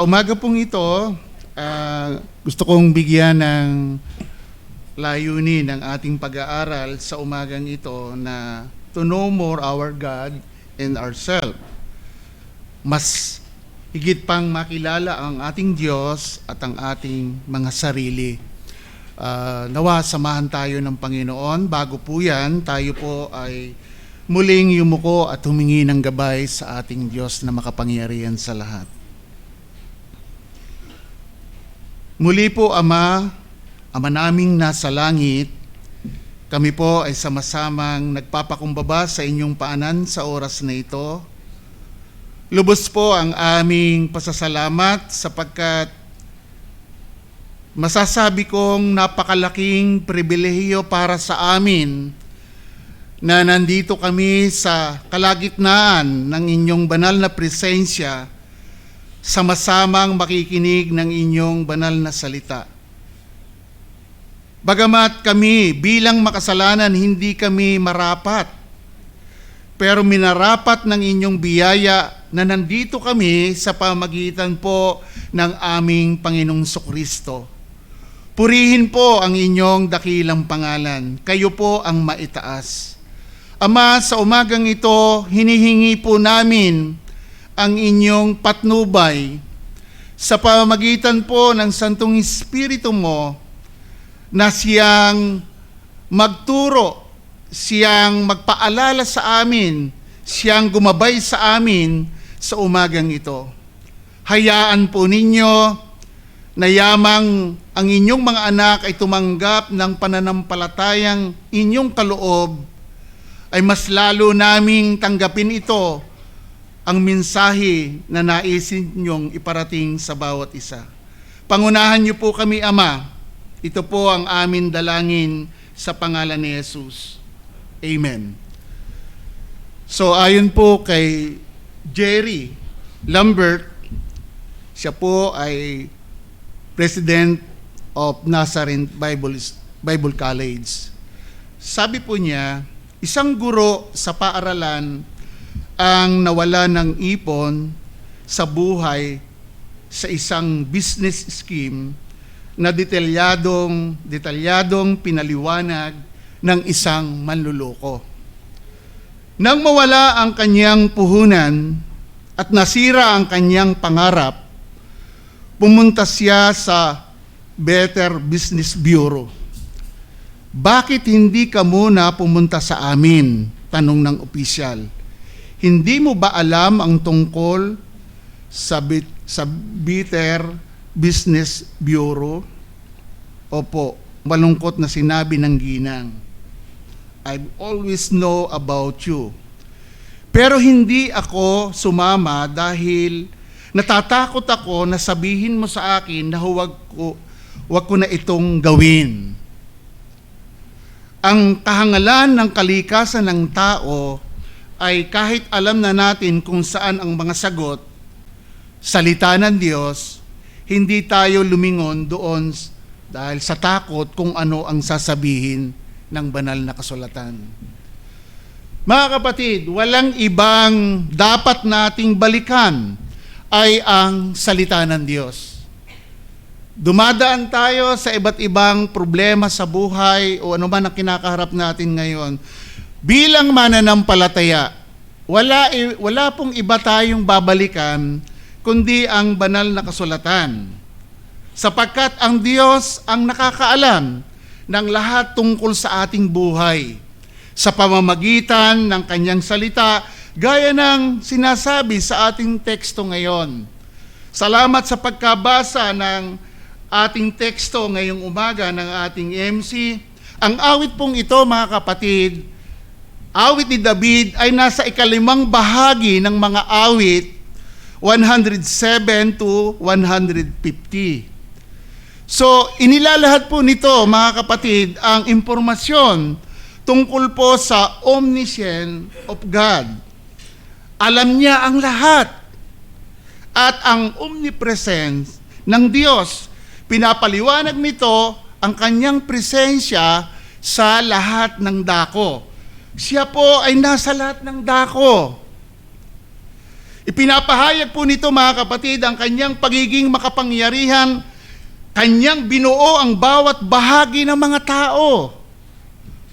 Umaga pong ito, gusto kong bigyan ng layunin ng ating pag-aaral sa umagang ito na to know more our God and ourselves. Mas higit pang makilala ang ating Diyos at ang ating mga sarili. Nawa samahan tayo ng Panginoon. Bago po yan, tayo po ay muling yumuko at humingi ng gabay sa ating Diyos na makapangyarihan sa lahat. Muli po, Ama naming nasa langit, kami po ay sama-samang nagpapakumbaba sa inyong paanan sa oras na ito. Lubos po ang aming pasasalamat sapagkat masasabi kong napakalaking pribilehiyo para sa amin na nandito kami sa kalagitnaan ng inyong banal na presensya, sama-samang makikinig ng inyong banal na salita. Bagamat kami bilang makasalanan hindi kami marapat, pero minarapat ng inyong biyaya na nandito kami sa pamagitan po ng aming Panginoong Kristo. Purihin po ang inyong dakilang pangalan. Kayo po ang maitaas. Ama, sa umagang ito, hinihingi po namin ang inyong patnubay sa pamamagitan po ng Santong Espiritu mo na siyang magturo, siyang magpaalala sa amin, siyang gumabay sa amin sa umagang ito. Hayaan po ninyo na yamang ang inyong mga anak ay tumanggap ng pananampalatayang inyong kaloob, ay mas lalo naming tanggapin ito ang mensahe na naisin niyong iparating sa bawat isa. Pangunahan niyo po kami, Ama. Ito po ang amin dalangin sa pangalan ni Jesus. Amen. So ayon po kay Jerry Lambert, siya po ay President of Nazarene Bible College. Sabi po niya, isang guro sa paaralan ang nawala ng ipon sa buhay sa isang business scheme na detalyadong pinaliwanag ng isang manluloko. Nang mawala ang kanyang puhunan at nasira ang kanyang pangarap, pumunta siya sa Better Business Bureau. Bakit hindi ka muna pumunta sa amin? Tanong ng opisyal. Hindi mo ba alam ang tungkol sa Better Business Bureau? Opo, malungkot na sinabi ng ginang. I always know about you. Pero hindi ako sumama dahil natatakot ako na sabihin mo sa akin na huwag ko na itong gawin. Ang kahangalan ng kalikasan ng tao ay kahit alam na natin kung saan ang mga sagot, salita ng Diyos, hindi tayo lumingon doon dahil sa takot kung ano ang sasabihin ng banal na kasulatan. Mga kapatid, walang ibang dapat nating balikan ay ang salita ng Diyos. Dumadaan tayo sa iba't ibang problema sa buhay o ano man ang kinakaharap natin ngayon. Bilang mananampalataya, wala pong iba tayong babalikan kundi ang banal na kasulatan. Sapagkat ang Diyos ang nakakaalam ng lahat tungkol sa ating buhay sa pamamagitan ng kanyang salita, gaya ng sinasabi sa ating teksto ngayon. Salamat sa pagkabasa ng ating teksto ngayong umaga ng ating MC. Ang awit pong ito, mga kapatid, awit ni David ay nasa ikalimang bahagi ng mga awit 107 to 150. So, inilalahat po nito, mga kapatid, ang impormasyon tungkol po sa omniscience of God. Alam niya ang lahat. At ang omnipresence ng Diyos, pinapaliwanag nito ang kanyang presensya sa lahat ng dako. Siya po ay nasa lahat ng dako. Ipinapahayag po nito mga kapatid ang kanyang pagiging makapangyarihan, kanyang binuo ang bawat bahagi ng mga tao.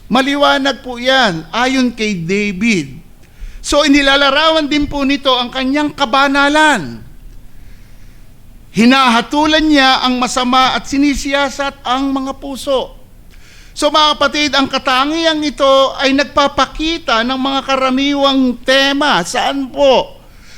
Maliwanag po yan ayon kay David. So inilalarawan din po nito ang kanyang kabanalan. Hinahatulan niya ang masama at sinisiyasat ang mga puso. So mga kapatid, ang katangiang ito ay nagpapakita ng mga karaniwang tema. Saan po?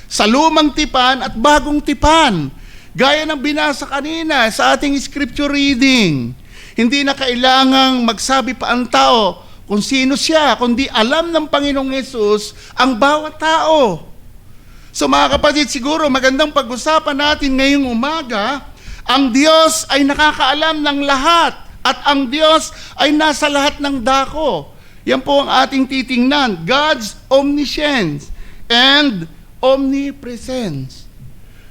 Sa lumang tipan at bagong tipan. Gaya ng binasa kanina sa ating scripture reading. Hindi na kailangang magsabi pa ang tao kung sino siya, kundi alam ng Panginoong Hesus ang bawat tao. So mga kapatid, siguro magandang pag-usapan natin ngayong umaga, ang Diyos ay nakakaalam ng lahat at ang Diyos ay nasa lahat ng dako. Yan po ang ating titingnan, God's omniscience and omnipresence.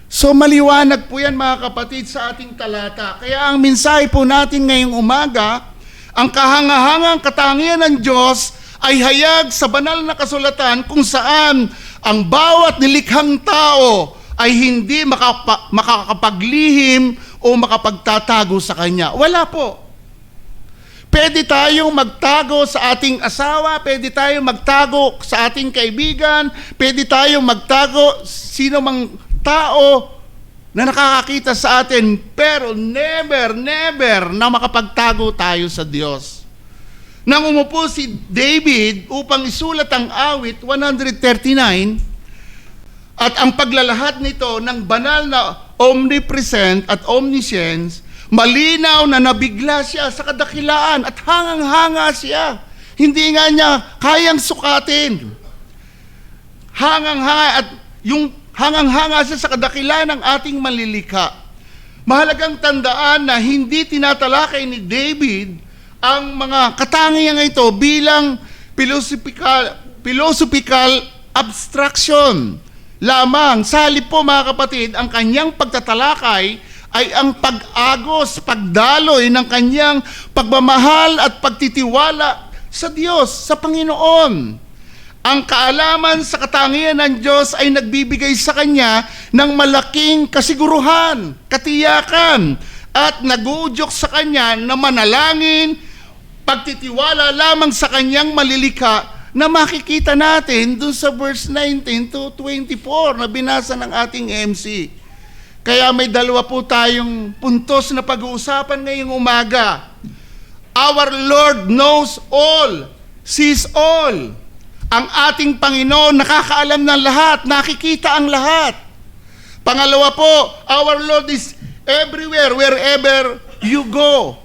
So maliwanag po yan mga kapatid sa ating talata. Kaya ang mensahe po natin ngayong umaga, ang kahangahangang katangian ng Diyos ay hayag sa banal na kasulatan kung saan ang bawat nilikhang tao ay hindi makakapaglihim o makapagtatago sa Kanya. Wala po. Pwede tayong magtago sa ating asawa, pwede tayong magtago sa ating kaibigan, pwede tayong magtago sino mang tao na nakakakita sa atin, pero never na makapagtago tayo sa Diyos. Nang umupo si David upang isulat ang awit 139, at ang paglalahad nito ng banal na omnipresent at omniscience, malinaw na nabigla siya sa kadakilaan at hangang-hanga siya. Hindi nga niya kayang sukatin. Hangang-hanga at yung hangang-hanga siya sa kadakilaan ng ating malilikha. Mahalagang tandaan na hindi tinatalakay ni David ang mga katangiang ito bilang philosophical abstraction lamang. Sa halip po mga kapatid, ang kanyang pagtatalakay ay ang pag-agos, pagdaloy ng kanyang pagmamahal at pagtitiwala sa Diyos, sa Panginoon. Ang kaalaman sa katangian ng Diyos ay nagbibigay sa kanya ng malaking kasiguruhan, katiyakan, at naguudyok sa kanya na manalangin, pagtitiwala lamang sa kanyang malilikha na makikita natin dun sa verse 19 to 24 na binasa ng ating MC. Kaya may dalawa po tayong puntos na pag-uusapan ngayong umaga. Our Lord knows all, sees all. Ang ating Panginoon nakakaalam ng lahat, nakikita ang lahat. Pangalawa po, our Lord is everywhere, wherever you go.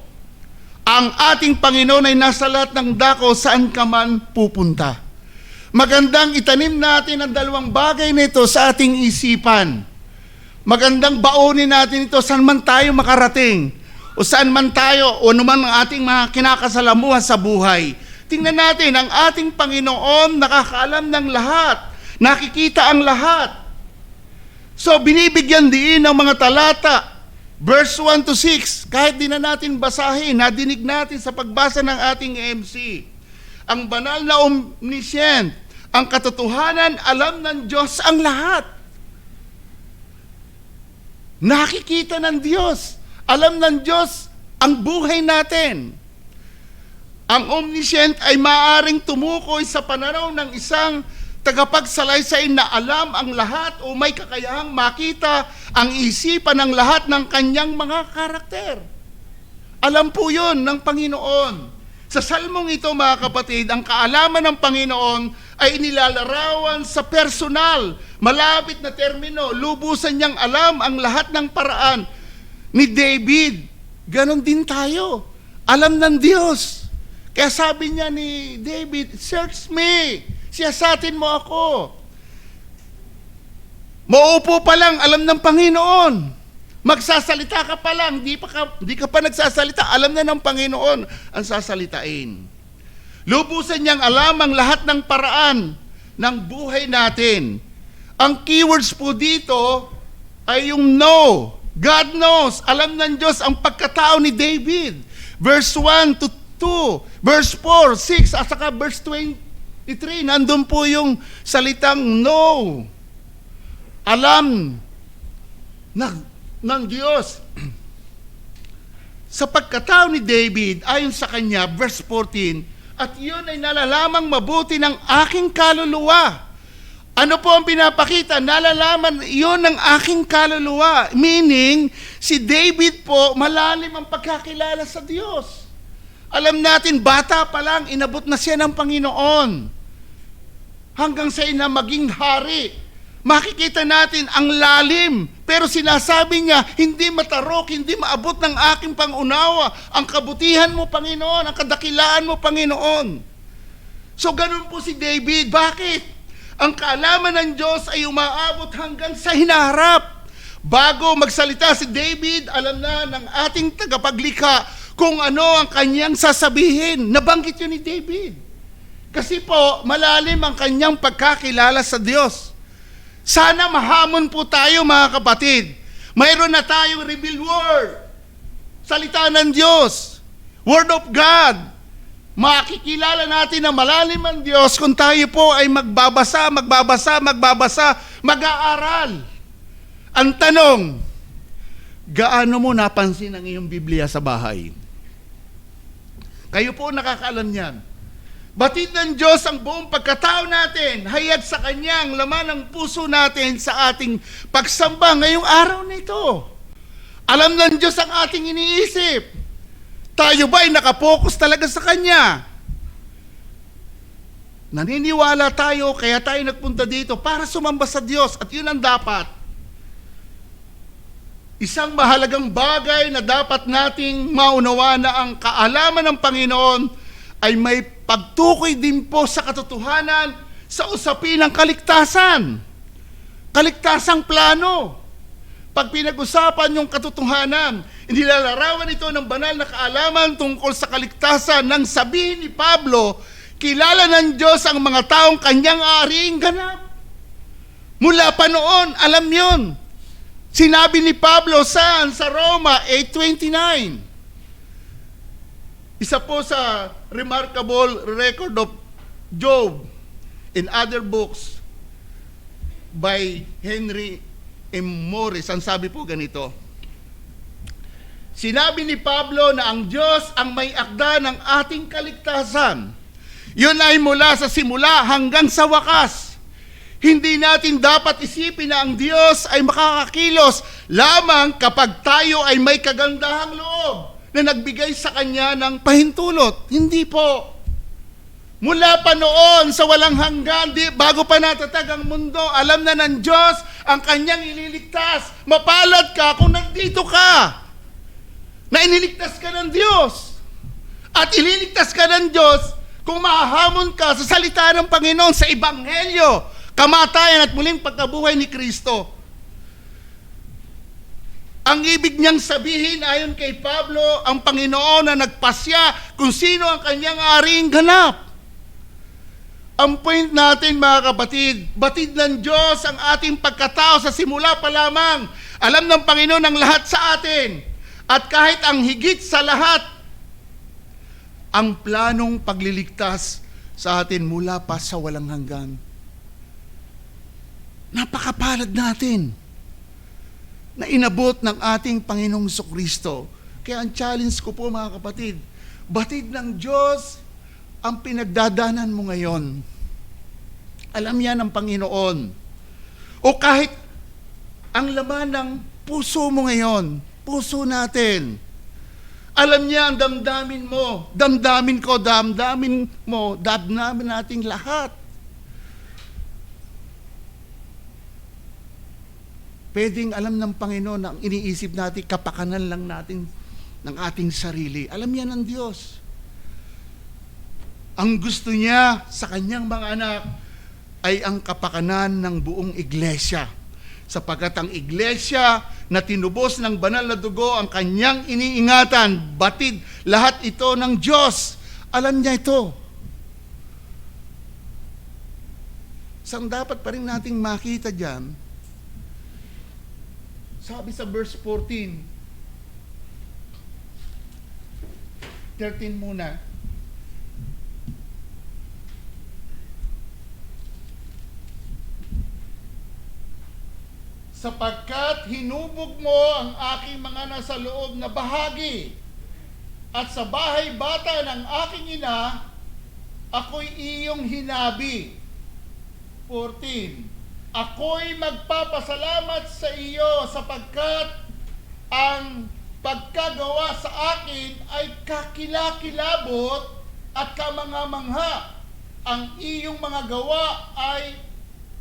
Ang ating Panginoon ay nasa lahat ng dako saan ka man pupunta. Magandang itanim natin ang dalawang bagay nito sa ating isipan. Magandang baunin natin ito saan man tayo makarating o saan man tayo o anuman ang ating mga kinakasalamuhan sa buhay. Tingnan natin, ang ating Panginoon nakakaalam ng lahat, nakikita ang lahat. So binibigyan din ng mga talata, verse 1 to 6, kahit di na natin basahin, nadinig natin sa pagbasa ng ating MC. Ang banal na omniscient, ang katotohanan, alam ng Diyos ang lahat. Nakikita ng Diyos, alam ng Diyos ang buhay natin. Ang omniscient ay maaaring tumukoy sa pananaw ng isang tagapagsalaysay na alam ang lahat o may kakayahang makita ang isipan ng lahat ng kanyang mga karakter. Alam po yun ng Panginoon. Sa salmong ito mga kapatid, ang kaalaman ng Panginoon ay inilalarawan sa personal, malapit na termino, lubusan niyang alam ang lahat ng paraan. Ni David, ganon din tayo. Alam ng Diyos. Kaya sabi niya ni David, search me, siyasatin mo ako. Mauupo pa lang, alam ng Panginoon. Magsasalita ka pa lang, di ka pa nagsasalita, alam na ng Panginoon ang sasalitain. Lubusan niyang alam ang lahat ng paraan ng buhay natin. Ang keywords po dito ay yung know. God knows, alam ng Diyos ang pagkatao ni David. Verse 1 to 2, verse 4, 6, at saka verse 23, nandun po yung salitang know. alam ng Diyos. Sa pagkatao ni David, ayon sa kanya, verse 14, at yun ay nalalamang mabuti ng aking kaluluwa. Ano po ang pinapakita? Nalalaman yun ng aking kaluluwa. Meaning, si David po, malalim ang pagkakilala sa Diyos. Alam natin, bata pa lang, inabot na siya ng Panginoon. Hanggang sa ina maging hari. Makikita natin ang lalim. Pero sinasabi niya, hindi matarok, hindi maabot ng aking pangunawa. Ang kabutihan mo, Panginoon, ang kadakilaan mo, Panginoon. So, ganun po si David. Bakit? Ang kaalaman ng Diyos ay umaabot hanggang sa hinaharap. Bago magsalita si David, alam na ng ating tagapaglikha kung ano ang kanyang sasabihin. Nabanggit yun ni David. Kasi po, malalim ang kanyang pagkakilala sa Diyos. Sana mahamon po tayo, mga kapatid. Mayroon na tayong revealed word. Salita ng Diyos. Word of God. Makikilala natin na malalim ang Diyos kung tayo po ay magbabasa, mag-aaral. Ang tanong, gaano mo napansin ang iyong Biblia sa bahay? Kayo po nakakaalam niyan. Batid ng Diyos ang buong pagkatao natin, hayag sa Kanyang laman ng puso natin sa ating pagsamba ngayong araw na ito. Alam ng Diyos ang ating iniisip. Tayo ba ay nakapokus talaga sa Kanya? Naniniwala tayo, kaya tayo nagpunta dito para sumamba sa Diyos at yun ang dapat. Isang mahalagang bagay na dapat nating maunawa na ang kaalaman ng Panginoon ay may pagtukoy din po sa katotohanan sa usapin ng kaligtasan. Kaligtasang plano. Pag pinag-usapan yung katotohanan, inilalarawan ito ng banal na kaalaman tungkol sa kaligtasan nang sabihin ni Pablo, kilala ng Diyos ang mga taong kanyang aariing ganap. Mula pa noon, alam yon. Sinabi ni Pablo sa Roma 8:29. Isa po sa remarkable record of Job in other books by Henry M. Morris. Ang sabi po ganito, sinabi ni Pablo na ang Diyos ang may akda ng ating kaligtasan. Yun ay mula sa simula hanggang sa wakas. Hindi natin dapat isipin na ang Diyos ay makakakilos lamang kapag tayo ay may kagandahang loob na nagbigay sa Kanya ng pahintulot. Hindi po. Mula pa noon sa walang hanggan, bago pa natatag ang mundo, alam na ng Diyos ang Kanyang ililigtas. Mapalad ka kung nandito ka, na iniligtas ka ng Diyos. At ililigtas ka ng Diyos kung mahahamon ka sa salita ng Panginoon sa Ebanghelyo, kamatayan at muling pagkabuhay ni Kristo. Ang ibig niyang sabihin ayon kay Pablo, ang Panginoon na nagpasya kung sino ang kanyang aring ganap. Ang point natin, mga kapatid, batid ng Diyos ang ating pagkatao sa simula pa lamang. Alam ng Panginoon ang lahat sa atin. At kahit ang higit sa lahat, ang planong pagliligtas sa atin mula pa sa walang hanggan. Napakapalad natin na inabot ng ating Panginoong Jesucristo. Kaya ang challenge ko po, mga kapatid, batid ng Diyos ang pinagdadanan mo ngayon. Alam yan ng Panginoon. O kahit ang laman ng puso mo ngayon, puso natin, alam niya ang damdamin mo, damdamin ko, damdamin mo, damdamin nating lahat. Pwedeng alam ng Panginoon na ang iniisip natin, kapakanan lang natin ng ating sarili. Alam niya ng Diyos. Ang gusto niya sa kanyang mga anak ay ang kapakanan ng buong iglesia. Sapagkat ang iglesia na tinubos ng banal na dugo ang kanyang iniingatan, batid lahat ito ng Diyos. Alam niya ito. Sang dapat pa rin nating makita dyan, sabi sa verse 14, 13 muna. sapagkat hinubog mo ang aking mga nasa loob na bahagi, at sa bahay bata ng aking ina, ako'y iyong hinabi. 14. Ako'y magpapasalamat sa iyo sapagkat ang pagkagawa sa akin ay kakilakilabot at kamangamangha. Ang iyong mga gawa ay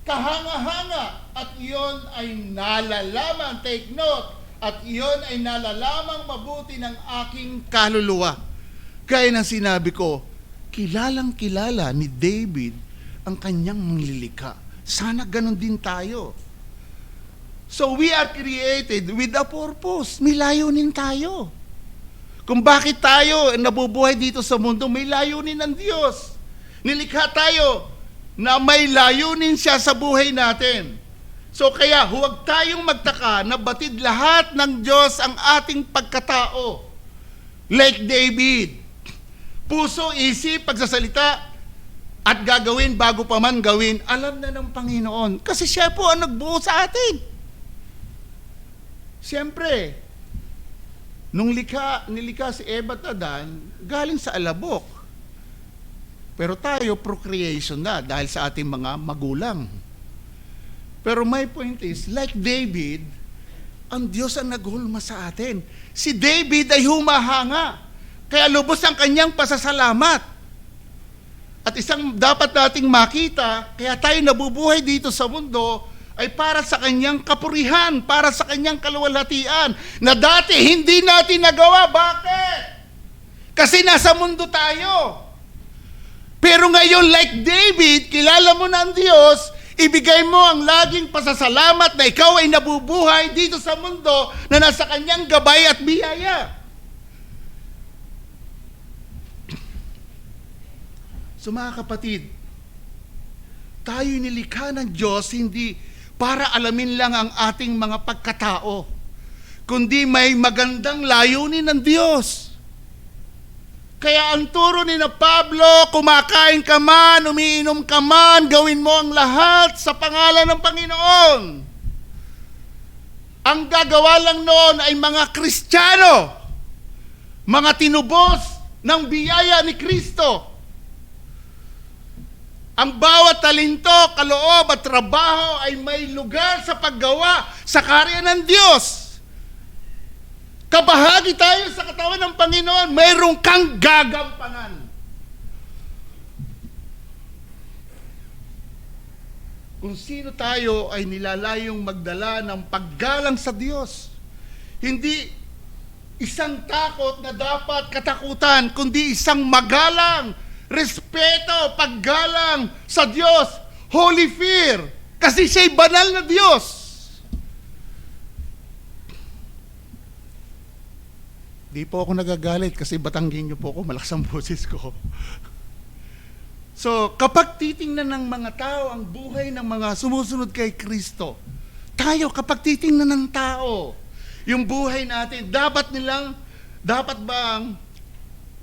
kahanga-hanga at iyon ay nalalaman, take note, at iyon ay nalalamang mabuti ng aking kaluluwa. Gaya ng sinabi ko, kilalang kilala ni David ang kanyang manglilikha. Sana ganun din tayo. So we are created with a purpose. May layunin tayo. Kung bakit tayo nabubuhay dito sa mundo, may layunin ng Diyos. Nilikha tayo na may layunin siya sa buhay natin. So kaya huwag tayong magtaka na batid lahat ng Diyos ang ating pagkatao. Like David, puso, isip, pagsasalita, at gagawin bago pa man gawin, alam na ng Panginoon. Kasi siya po ang nagbuo sa atin. Siyempre, nung nilikha si Eva at Adan, galing sa alabok. Pero tayo, procreation na dahil sa ating mga magulang. Pero my point is, like David, ang Diyos ang naghulma sa atin. Si David ay humahanga. Kaya lubos ang kanyang pasasalamat. At isang dapat nating makita, kaya tayo nabubuhay dito sa mundo, ay para sa kanyang kapurihan, para sa kanyang kaluwalhatian, na dati hindi natin nagawa. Bakit? Kasi nasa mundo tayo. Pero ngayon, like David, kilala mo na ang Diyos, ibigay mo ang laging pasasalamat na ikaw ay nabubuhay dito sa mundo na nasa kanyang gabay at biyaya. So mga kapatid, tayo nilikha ng Diyos hindi para alamin lang ang ating mga pagkatao, kundi may magandang layunin ng Diyos. Kaya ang turo ni na Pablo, kumakain ka man, umiinom ka man, gawin mo ang lahat sa pangalan ng Panginoon. Ang gagawa lang noon ay mga Kristiyano, mga tinubos ng biyaya ni Kristo. Ang bawat talento, kaloob at trabaho ay may lugar sa paggawa sa karya ng Diyos. Kabahagi tayo sa katawan ng Panginoon, mayroong kang gagampanan. Kung sino tayo ay nilalayong magdala ng paggalang sa Diyos. Hindi isang takot na dapat katakutan, kundi isang magalang, respeto, paggalang sa Diyos, holy fear, kasi siya'y banal na Diyos. Di po ako nagagalit kasi batanggin niyo po ako, malakas ang boses ko. So, kapag titingnan ng mga tao ang buhay ng mga sumusunod kay Kristo, tayo, kapag titingnan ng tao, yung buhay natin, dapat bang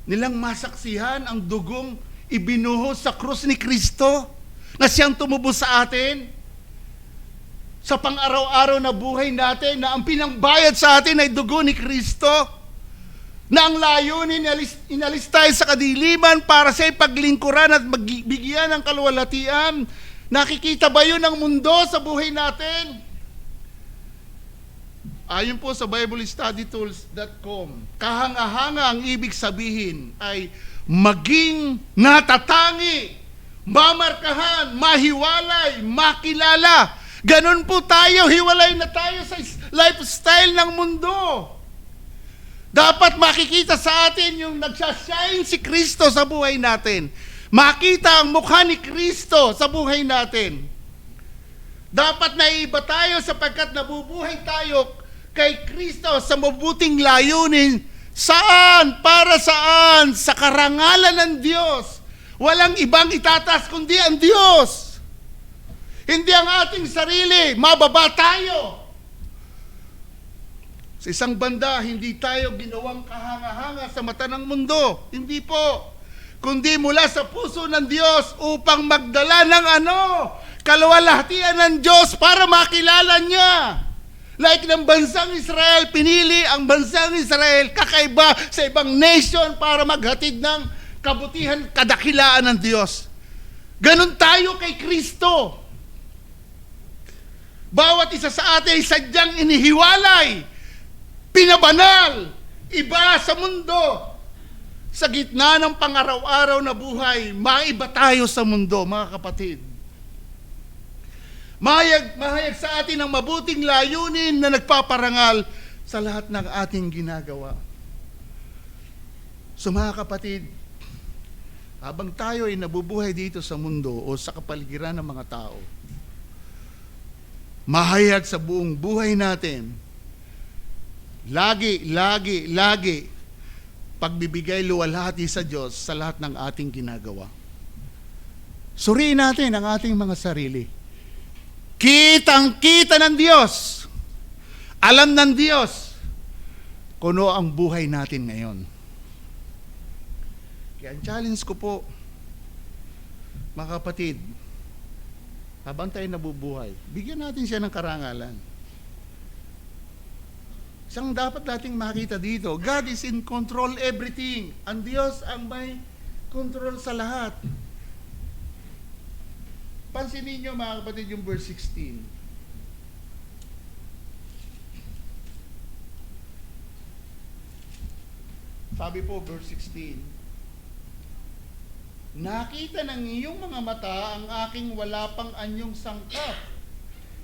nilang masaksihan ang dugong ibinuhos sa krus ni Kristo na siyang tumubos sa atin sa pang-araw-araw na buhay natin, na ang pinangbayad sa atin ay dugo ni Kristo, na ang layunin inalis tayo sa kadiliman para sa paglingkuran at magbigyan ng kaluwalhatian. Nakikita ba yun ng mundo sa buhay natin? Ayon po sa BibleStudyTools.com, kahanga-hanga ang ibig sabihin ay maging natatangi, mamarkahan, mahiwalay, makilala. Ganun po tayo, hiwalay na tayo sa lifestyle ng mundo. Dapat makikita sa atin yung nagsashine si Kristo sa buhay natin. Makita ang mukha ni Kristo sa buhay natin. Dapat naiba tayo sapagkat nabubuhay tayo kay Kristo sa mabuting layunin. Saan? Para saan? Sa karangalan ng Diyos. Walang ibang itatas kundi ang Diyos. Hindi ang ating sarili. Mababa tayo. Sa isang banda, hindi tayo ginawang kahanga-hanga sa mata ng mundo. Hindi po. Kundi mula sa puso ng Diyos upang magdala ng kaluwalhatian ng Diyos para makilala niya. Like ng bansang Israel, pinili ang bansang Israel kakaiba sa ibang nation para maghatid ng kabutihan, kadakilaan ng Diyos. Ganon tayo kay Kristo. Bawat isa sa atin ay sadyang inihiwalay, pinabanal, iba sa mundo. Sa gitna ng pangaraw-araw na buhay, maiba tayo sa mundo, mga kapatid. Mahayag sa atin ang mabuting layunin na nagpaparangal sa lahat ng ating ginagawa. So mga kapatid, habang tayo ay nabubuhay dito sa mundo o sa kapaligiran ng mga tao, mahayag sa buong buhay natin, lagi, pagbibigay luwalhati sa Diyos sa lahat ng ating ginagawa. Suriin natin ang ating mga sarili. Kitang-kita ng Diyos. Alam ng Diyos kung ano ang buhay natin ngayon. Kaya ang challenge ko po, mga kapatid, habang tayo nabubuhay, bigyan natin siya ng karangalan. Isang dapat nating makita dito, God is in control everything. Ang Diyos ang may control sa lahat. Pansinin niyo mga kapatid yung verse 16. Sabi po, verse 16, nakita ng iyong mga mata ang aking wala pang anyong sangkap,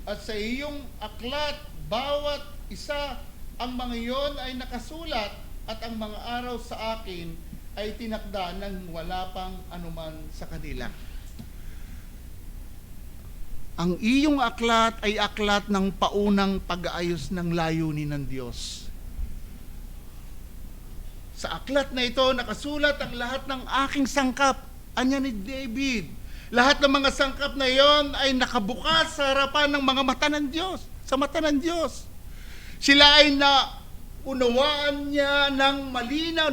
at sa iyong aklat bawat isa ang mga iyon ay nakasulat, at ang mga araw sa akin ay tinakda ng wala pang anuman sa kanila. Ang iyong aklat ay aklat ng paunang pag-aayos ng layunin ng Diyos. Sa aklat na ito, nakasulat ang lahat ng aking sangkap. Anya ni David. Lahat ng mga sangkap na iyon ay nakabukas sa harapan ng mga mata ng Diyos. Sa mata ng Diyos. Sila ay naunawaan niya ng malinaw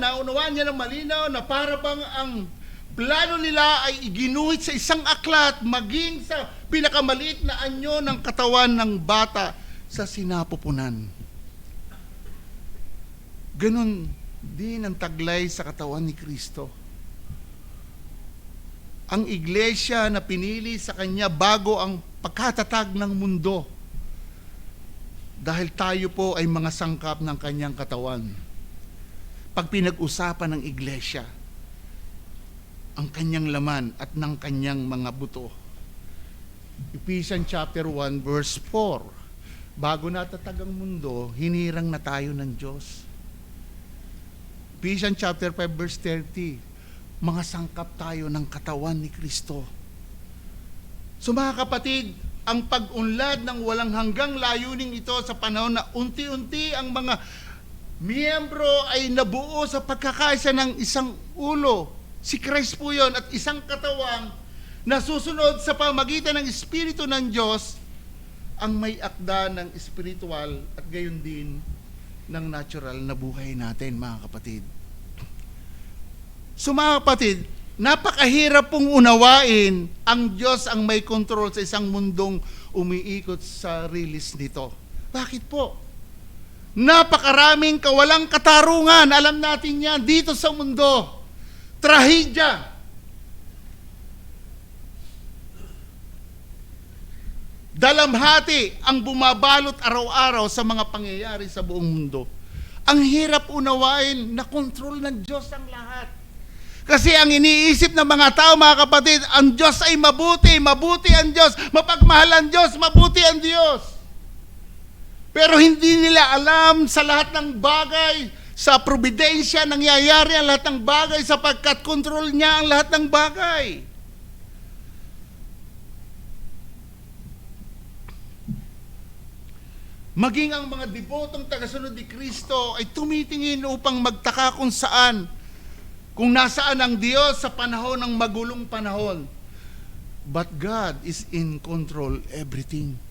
na para bang ang plano nila ay iginuhit sa isang aklat, maging sa pinakamaliit na anyo ng katawan ng bata sa sinapupunan. Ganon din ang taglay sa katawan ni Kristo. Ang iglesia na pinili sa Kanya bago ang pagkatatag ng mundo. Dahil tayo po ay mga sangkap ng Kanyang katawan. Pag pinag-usapan ng iglesia, ang kanyang laman at ng kanyang mga buto. Ephesians chapter 1 verse 4. Bago natatag ang mundo, hinirang na tayo ng Diyos. Ephesians chapter 5 verse 30. Mga sangkap tayo ng katawan ni Kristo. So mga kapatid, ang pag-unlad ng walang hanggang layuning ito sa panahon na unti-unti ang mga miyembro ay nabuo sa pagkakaisa ng isang ulo. Si Christ po yun, at isang katawan na susunod sa pamagitan ng Espiritu ng Diyos ang may akda ng spiritual at gayon din ng natural na buhay natin, mga kapatid. So mga kapatid, napakahirap pong unawain ang Diyos ang may kontrol sa isang mundong umiikot sa rilis nito. Bakit po? Napakaraming kawalang katarungan, alam natin yan, dito sa mundo. Trahedya. Dalamhati ang bumabalot araw-araw sa mga pangyayari sa buong mundo. Ang hirap unawain na kontrol ng Diyos ang lahat. Kasi ang iniisip ng mga tao, mga kapatid, ang Diyos ay mabuti, mabuti ang Diyos, mapagmahal ang Diyos, mabuti ang Diyos. Pero hindi nila alam sa lahat ng bagay, sa providensya, nangyayari ang lahat ng bagay sapagkat kontrol niya ang lahat ng bagay. Maging ang mga debotong tagasunod ni Kristo ay tumitingin upang magtaka kung nasaan ang Diyos sa panahon ng magulong panahon. But God is in control everything.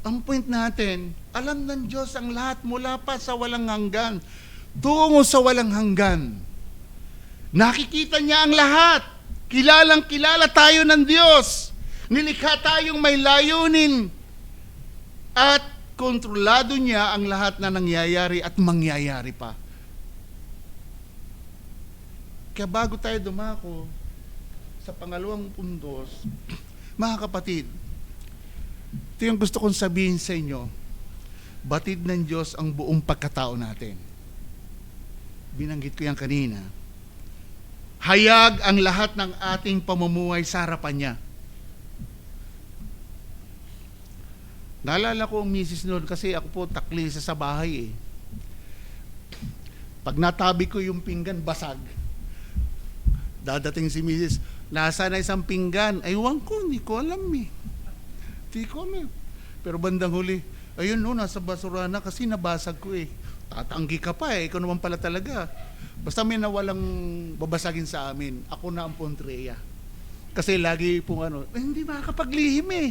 Ang point natin, alam ng Diyos ang lahat mula pa sa walang hanggan, tungo sa walang hanggan. Nakikita niya ang lahat. Kilalang kilala tayo ng Diyos. Nilikha tayong may layunin At kontrolado niya ang lahat na nangyayari at mangyayari pa. Kaya bago tayo dumako sa pangalawang puntos, mga kapatid, ito yung gusto kong sabihin sa inyo, batid ng Diyos ang buong pagkatao natin. Binanggit ko yan kanina. Hayag ang lahat ng ating pamumuhay sa harapan niya. Naalala ko ang misis noon kasi ako po takli sa bahay eh. Pag natabi ko yung pinggan, basag. Dadating si misis, nasa na isang pinggan? Aywan ko, hindi ko alam eh. Hindi ko alam. Pero bandang huli, ayun no, nasa basura na kasi nabasag ko eh. Tatanggi ka pa eh, ikaw naman pala talaga. Basta may nawalang babasagin sa amin, ako na ang Pontreya. Kasi lagi pong hindi makakapaglihim eh.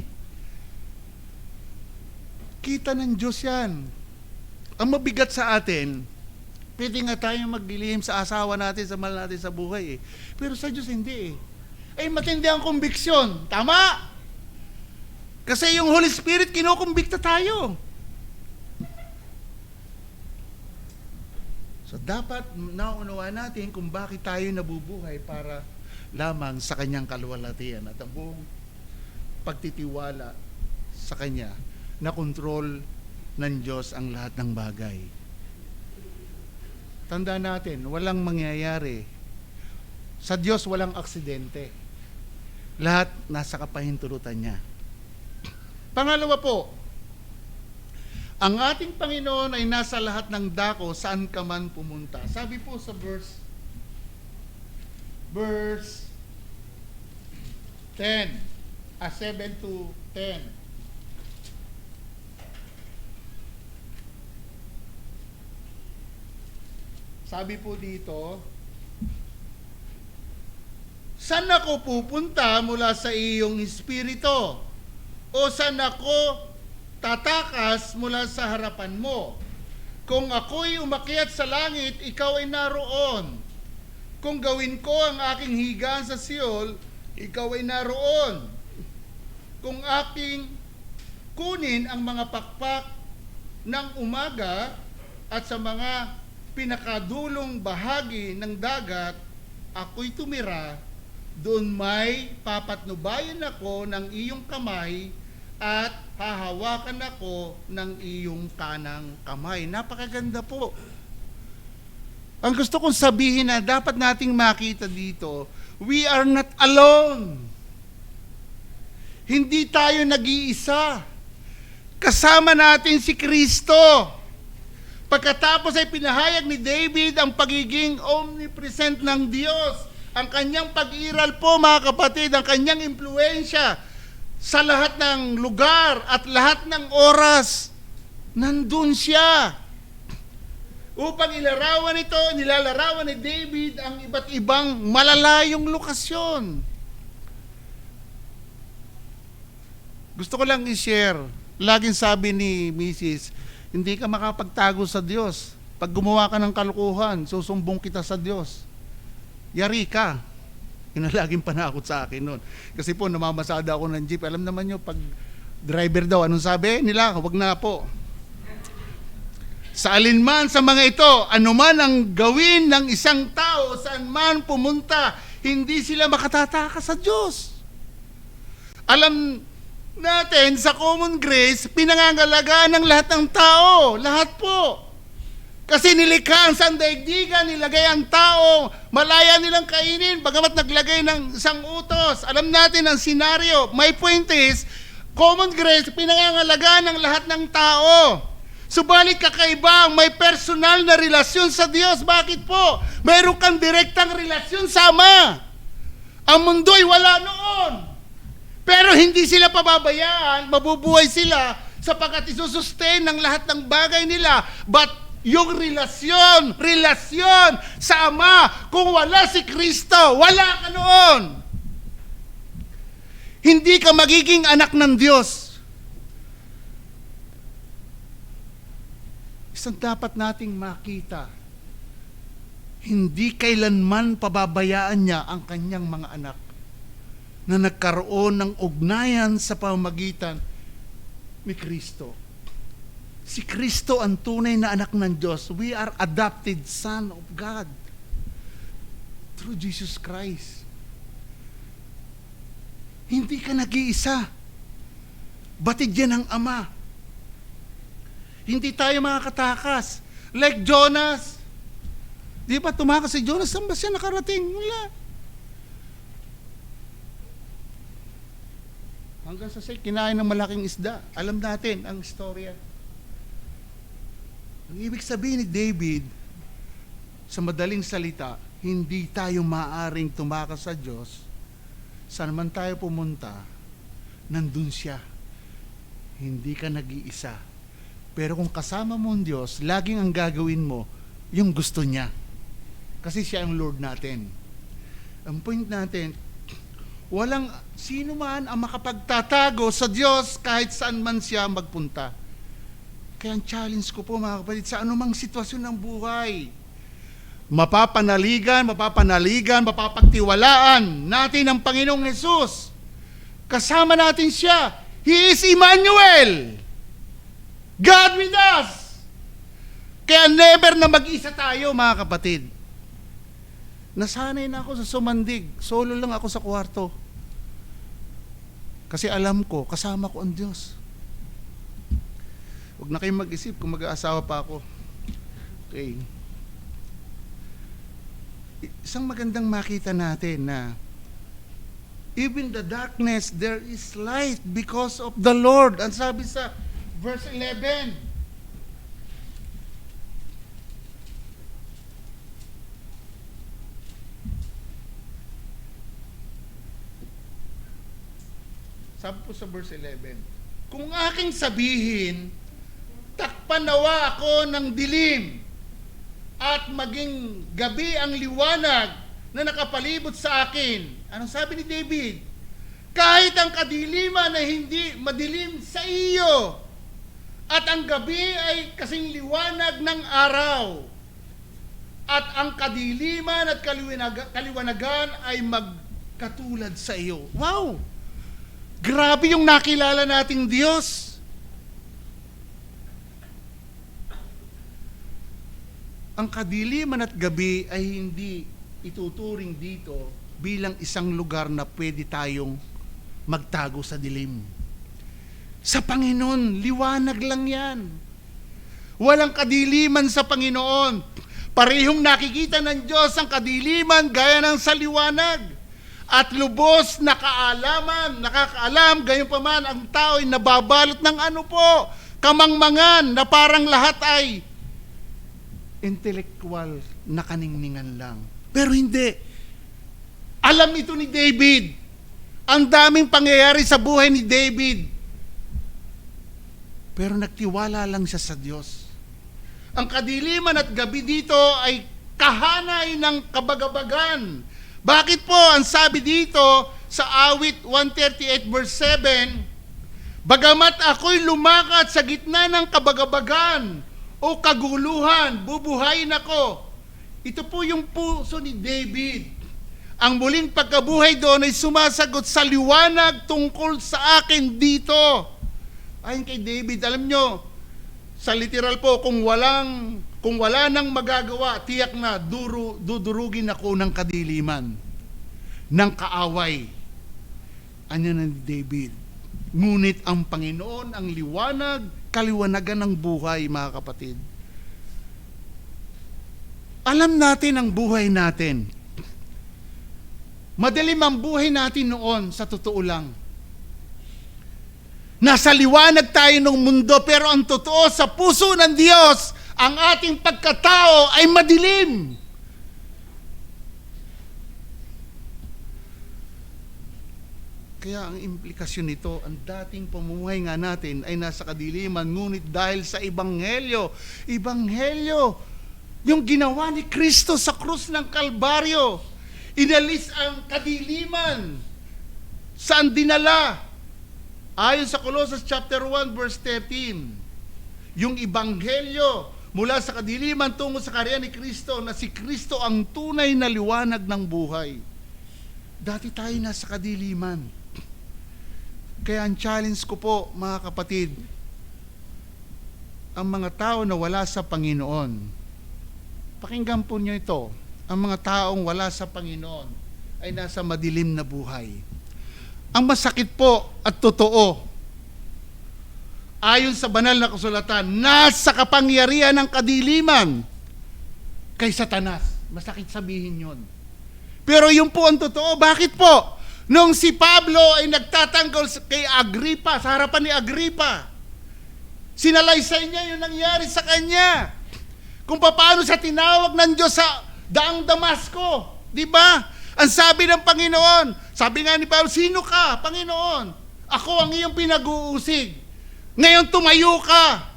Kita ng Diyos yan. Ang mabigat sa atin, pwede nga tayong maglilihim sa asawa natin, sa mahal natin sa buhay eh. Pero sa Diyos hindi eh. Ay matindi ang konbiksyon. Tama? Kasi yung Holy Spirit, kinukumbikta tayo. So dapat naunawaan natin kung bakit tayo nabubuhay para lamang sa kanyang kaluwalhatian at ang buong pagtitiwala sa kanya na kontrol ng Diyos ang lahat ng bagay. Tandaan natin, walang mangyayari. Sa Diyos walang aksidente. Lahat nasa kapahintulutan niya. Pangalawa po, ang ating Panginoon ay nasa lahat ng dako saan ka man pumunta. Sabi po sa verse 10, 7 to 10. Sabi po dito, saan ako pupunta mula sa iyong espiritu? O saan ako tatakas mula sa harapan mo? Kung ako'y umakyat sa langit, ikaw ay naroon. Kung gawin ko ang aking higaan sa Siol, ikaw ay naroon. Kung aking kunin ang mga pakpak ng umaga at sa mga pinakadulong bahagi ng dagat, ako'y tumira, doon may papatnubayan ako ng iyong kamay at hahawakan ako ng iyong kanang kamay. Napakaganda po. Ang gusto kong sabihin na dapat nating makita dito, we are not alone. Hindi tayo nag-iisa. Kasama natin si Kristo. Pagkatapos ay pinahayag ni David ang pagiging omnipresent ng Diyos. Ang kanyang pag-iral po mga kapatid, ang kanyang impluensya sa lahat ng lugar at lahat ng oras, nandun siya. Upang nilalarawan ni David ang iba't ibang malalayong lokasyon. Gusto ko lang i-share, laging sabi ni Mrs., hindi ka makapagtago sa Diyos. Pag gumawa ka ng kalukuhan, susumbong kita sa Diyos. Yari ka. Yun ang laging panakot sa akin noon. Kasi po, namamasada ako ng jeep. Alam naman nyo, pag driver daw, anong sabi nila? Huwag na po. Sa alinman sa mga ito, anuman ang gawin ng isang tao, saan man pumunta, hindi sila makatataka sa Diyos. Alam natin, sa common grace, pinangangalagaan ng lahat ng tao. Lahat po. Kasi nilikha ang sandaigdigan, nilagay ang tao, malaya nilang kainin, bagamat naglagay ng isang utos. Alam natin ang senaryo. My point is, common grace, pinangangalagaan ng lahat ng tao. Subalit kakaiba ang may personal na relasyon sa Diyos. Bakit po? Mayroon kang direktang relasyon sa Ama. Ang mundo'y wala noon. Pero hindi sila pababayaan, mabubuhay sila sapagkat isusustain ng lahat ng bagay nila. But yung relasyon sa Ama, kung wala si Kristo, wala ka noon. Hindi ka magiging anak ng Diyos. Isang dapat nating makita, hindi kailanman pababayaan niya ang kanyang mga anak na nagkaroon ng ugnayan sa pamamagitan ni Kristo. Si Kristo ang tunay na anak ng Diyos. We are adopted son of God through Jesus Christ. Hindi ka nag-iisa. Batid yan ng Ama. Hindi tayo makakatakas. Like Jonas. Di ba tumakas si Jonas? Saan ba siya nakarating? Wala. Hanggang sa kinain ng malaking isda. Alam natin ang istorya. Ang ibig sabihin ni David, sa madaling salita, hindi tayo maaring tumakas sa Diyos. Saan man tayo pumunta, nandun siya. Hindi ka nag-iisa. Pero kung kasama mo ang Diyos, laging ang gagawin mo, yung gusto niya. Kasi siya ang Lord natin. Ang point natin, walang sino man ang makapagtatago sa Diyos kahit saan man siya magpunta. Kaya ang challenge ko po mga kapatid, sa anumang sitwasyon ng buhay, mapapanaligan, mapapagtiwalaan natin ang Panginoong Hesus. Kasama natin siya. He is Emmanuel. God with us. Kaya never na mag-isa tayo mga kapatid. Nasanay na ako sa sumandig. Solo lang ako sa kwarto. Kasi alam ko, kasama ko ang Diyos. Huwag na kayong mag-isip kung mag-aasawa pa ako. Okay. Isang magandang makita natin na even the darkness, there is light because of the Lord. Ang sabi sa verse 11, sabi po sa verse 11, kung aking sabihin, takpan nawa ako ng dilim at maging gabi ang liwanag na nakapalibot sa akin. Anong sabi ni David? Kahit ang kadiliman na hindi madilim sa iyo at ang gabi ay kasing liwanag ng araw at ang kadiliman at kaliwanagan ay magkatulad sa iyo. Wow! Grabe yung nakilala nating Diyos. Ang kadiliman at gabi ay hindi ituturing dito bilang isang lugar na pwede tayong magtago sa dilim. Sa Panginoon, liwanag lang yan. Walang kadiliman sa Panginoon. Parehong nakikita ng Diyos ang kadiliman gaya ng sa liwanag. At lubos na nakakaalam, gayon pa man ang tao ay nababalot ng kamangmangan na parang lahat ay intellectual na kaningningan lang. Pero hindi. Alam ito ni David. Ang daming pangyayari sa buhay ni David. Pero nagtiwala lang siya sa Diyos. Ang kadiliman at gabi dito ay kahanay ng kabagabagan. Bakit po ang sabi dito sa awit 138 verse 7, bagamat ako'y lumakad sa gitna ng kabagabagan o kaguluhan, bubuhayin ako. Ito po yung puso ni David. Ang muling pagkabuhay doon ay sumasagot sa liwanag tungkol sa akin dito. Ayon kay David, alam nyo, sa literal po, kung wala nang magagawa, tiyak na dudurugin ako ng kadiliman, ng kaaway. Ano na ni David? Ngunit ang Panginoon, ang liwanag, kaliwanagan ng buhay, mga kapatid. Alam natin ang buhay natin. Madilim ang buhay natin noon, sa totoo lang. Nasa liwanag tayo ng mundo, pero ang totoo sa puso ng Diyos, ang ating pagkatao ay madilim. Kaya ang implikasyon nito, ang dating pamumuhay nga natin ay nasa kadiliman, ngunit dahil sa Ebanghelyo, yung ginawa ni Kristo sa krus ng Kalbaryo, inalis ang kadiliman. Saan dinala? Ayon sa Colossus chapter 1 verse 13, yung Ebanghelyo mula sa kadiliman tungo sa karya ni Kristo, na si Kristo ang tunay na liwanag ng buhay. Dati tayo nasa kadiliman. Kaya ang challenge ko po, mga kapatid, ang mga tao na wala sa Panginoon. Pakinggan po niyo ito. Ang mga taong wala sa Panginoon ay nasa madilim na buhay. Ang masakit po at totoo, ayon sa banal na kasulatan, nasa kapangyarihan ng kadiliman kay Satanas. Masakit sabihin yun. Pero yun po ang totoo. Bakit po? Nung si Pablo ay nagtatanggol kay Agripa, sa harapan ni Agripa, sinalaysay niya yung nangyari sa kanya. Kung paano siya tinawag ng Diyos sa daang Damasco. Di ba? Ang sabi ng Panginoon, sabi nga ni Pablo, sino ka, Panginoon? Ako ang iyong pinag-uusig. Ngayon tumayo ka.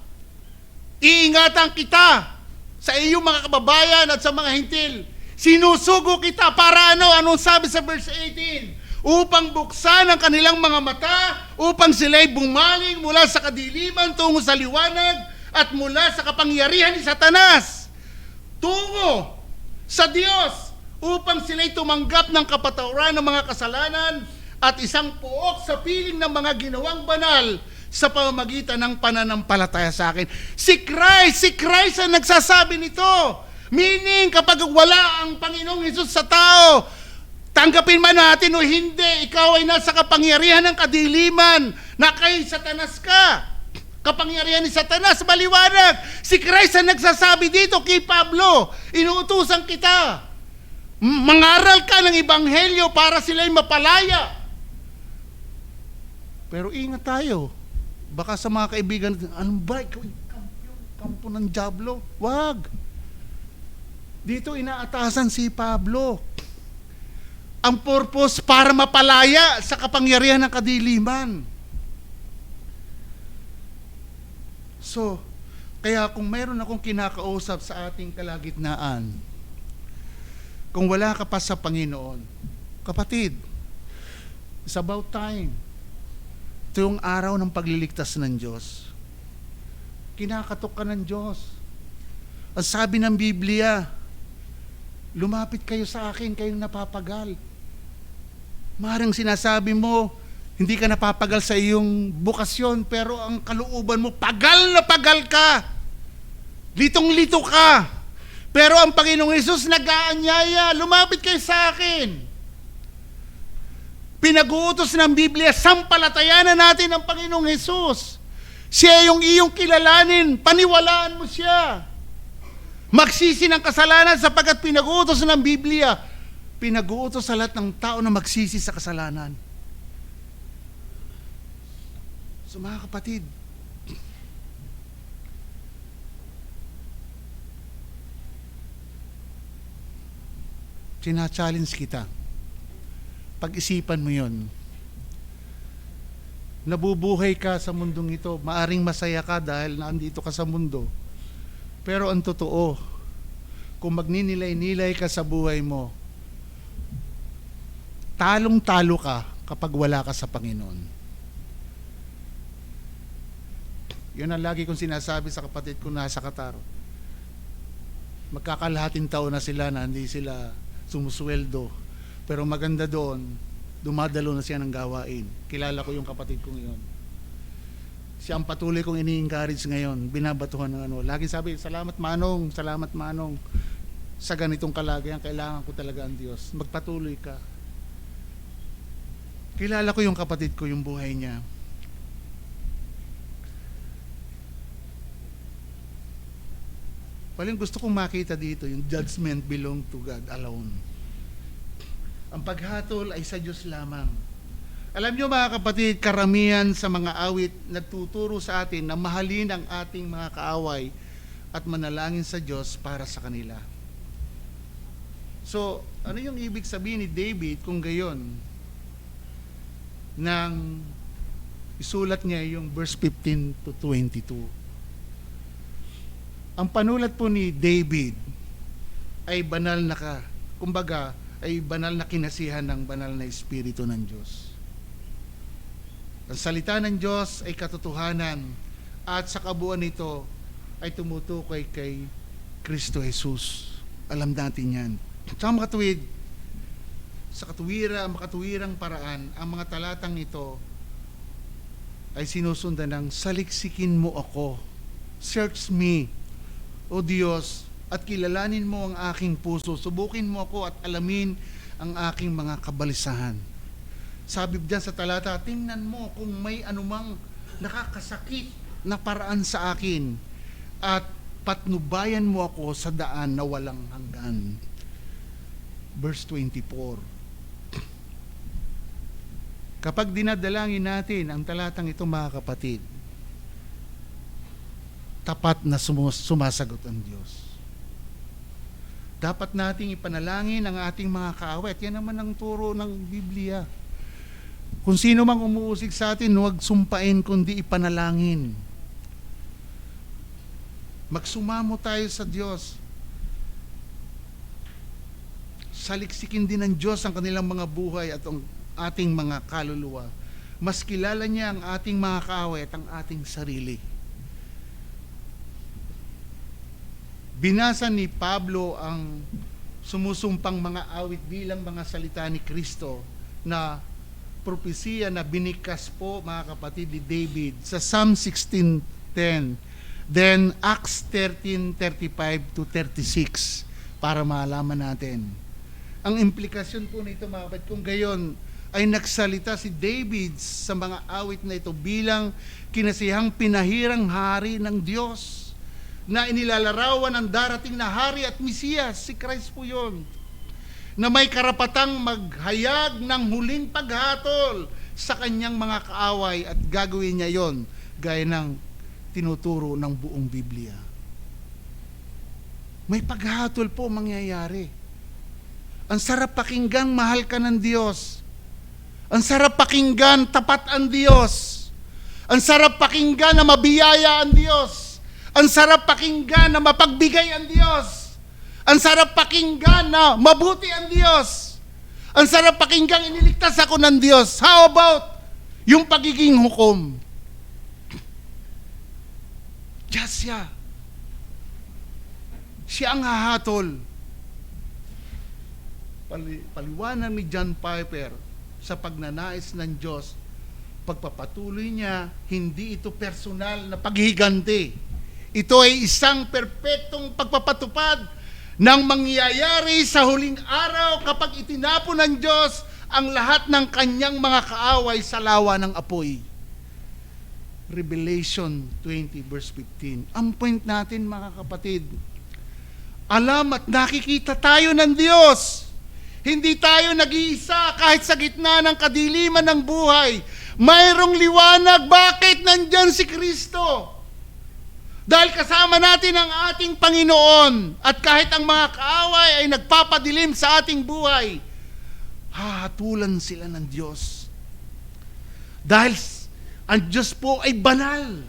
Iingatan kita sa iyong mga kababayan at sa mga hintil. Sinusugo kita para ano? Anong sabi sa verse 18? Upang buksan ang kanilang mga mata, upang sila'y bumaling mula sa kadiliman tungo sa liwanag at mula sa kapangyarihan ni Satanas tungo sa Diyos, upang sila'y tumanggap ng kapatawaran ng mga kasalanan at isang puok sa piling ng mga ginawang banal sa pamamagitan ng pananampalataya sa akin. Si Christ ang nagsasabi nito. Meaning, kapag wala ang Panginoong Hesus sa tao, tanggapin man natin o hindi, ikaw ay nasa kapangyarihan ng kadiliman na kay Satanas ka. Kapangyarihan ni Satanas, maliwanag. Si Christ ang nagsasabi dito kay Pablo, inuutusan kita. Mangaral ka ng Ebanghelyo para sila'y mapalaya. Pero ingat tayo. Baka sa mga kaibigan, anong ba? Ikaw ay kampo ng dyablo. Wag. Dito inaatasan si Pablo. Ang purpose para mapalaya sa kapangyarihan ng kadiliman. So, kaya kung mayroon akong kinakausap sa ating kalagitnaan, kung wala ka pa sa Panginoon, kapatid, it's about time. Ito yung araw ng pagliligtas ng Diyos. Kinakatok ka ng Diyos. Ang sabi ng Biblia, lumapit kayo sa akin, kayong napapagal. Maring sinasabi mo, hindi ka napapagal sa iyong bukasyon, pero ang kalooban mo, pagal na pagal ka. Litong-lito ka. Pero ang Panginoong Hesus nag-aanyaya, lumapit kayo sa akin. Pinag-uutos ng Biblia, sampalatayanan natin ang Panginoong Hesus. Siya yung iyong kilalanin, paniwalaan mo siya. Magsisi ng kasalanan sapagkat pinag-uutos ng Biblia, pinag-uutos sa lahat ng tao na magsisi sa kasalanan. So mga kapatid, sina-challenge kita. Pag-isipan mo yun. Nabubuhay ka sa mundong ito, maaring masaya ka dahil nandito ka sa mundo. Pero ang totoo, kung magninilay-nilay ka sa buhay mo, talong-talo ka kapag wala ka sa Panginoon. Yun ang lagi kong sinasabi sa kapatid ko nasa Qatar. Magkakalahating taon na sila na hindi sila sumusweldo. Pero maganda doon, dumadalo na siya ng gawain. Kilala ko yung kapatid ko ngayon. Siya ang patuloy kong ini-encourage ngayon, binabatuhan ng ano. Lagi sabi, salamat Manong, sa ganitong kalagayan, kailangan ko talaga ang Diyos. Magpatuloy ka. Kilala ko yung kapatid ko, yung buhay niya. Paling gusto kong makita dito, yung judgment belong to God alone. Ang paghatol ay sa Diyos lamang. Alam niyo mga kapatid, karamihan sa mga awit nagtuturo sa atin na mahalin ang ating mga kaaway at manalangin sa Diyos para sa kanila. So, ano yung ibig sabihin ni David kung gayon? Nang isulat niya yung verse 15 to 22. Ang panulat po ni David ay banal na kumbaga, ay banal na kinasihan ng banal na Espiritu ng Diyos. Ang salita ng Diyos ay katotohanan at sa kabuuan nito ay tumutukoy kay Kristo Jesus. Alam natin yan. Sa makatuwid, sa makatuwirang paraan, ang mga talatang ito ay sinusundan ng saliksikin mo ako Search me, O Diyos, at kilalanin mo ang aking puso. Subukin mo ako at alamin ang aking mga kabalisahan. Sabi diyan sa talata, tingnan mo kung may anumang nakakasakit na paraan sa akin at patnubayan mo ako sa daan na walang hanggan. Verse 24. Kapag dinadalangin natin ang talatang ito, mga kapatid, tapat na sumasagot ang Diyos. Dapat nating ipanalangin ang ating mga kaaway. At yan naman ang turo ng Biblia. Kung sino mang umuusig sa atin, huwag sumpain kundi ipanalangin. Magsumamo tayo sa Diyos. Saliksikin din ng Diyos ang kanilang mga buhay at ang ating mga kaluluwa. Mas kilala niya ang ating mga kaaway at ang ating sarili. Binasa ni Pablo ang sumusumpang mga awit bilang mga salita ni Kristo na propesiya na binikas po, mga kapatid, ni David sa Psalm 16:10, then Acts 13:35 to 36, para malaman natin. Ang implikasyon po nito, mga kapatid, kung gayon ay nagsalita si David sa mga awit na ito bilang kinasihang pinahirang hari ng Diyos na inilalarawan ang darating na hari at Mesiyas, si Christ po yun, na may karapatang maghayag ng huling paghatol sa kanyang mga kaaway at gagawin niya yon gaya ng tinuturo ng buong Biblia. May paghatol po mangyayari. Ang sarap pakinggan, mahal ka ng Diyos. Ang sarap pakinggan, tapat ang Diyos. Ang sarap pakinggan na mabiyaya ang Diyos. Ang sarap pakinggan na mapagbigay ang Diyos. Ang sarap pakinggan na mabuti ang Diyos. Ang sarap pakinggan iniligtas ako ng Diyos. How about yung pagiging hukom? Diyos siya. Siya ang hahatol. Paliwanag ni John Piper sa pagnanais ng Diyos, pagpapatuloy niya, hindi ito personal na paghihiganti. Ito ay isang perpektong pagpapatupad ng mangyayari sa huling araw kapag itinapon ng Diyos ang lahat ng kanyang mga kaaway sa lawa ng apoy. Revelation 20 verse 15. Ang point natin, mga kapatid, alam at nakikita tayo ng Diyos. Hindi tayo nag-iisa kahit sa gitna ng kadiliman ng buhay. Mayroong liwanag. Bakit? Nandyan si Kristo. Dahil kasama natin ang ating Panginoon at kahit ang mga kaaway ay nagpapadilim sa ating buhay, hahatulan sila ng Diyos. Dahil ang Diyos po ay banal.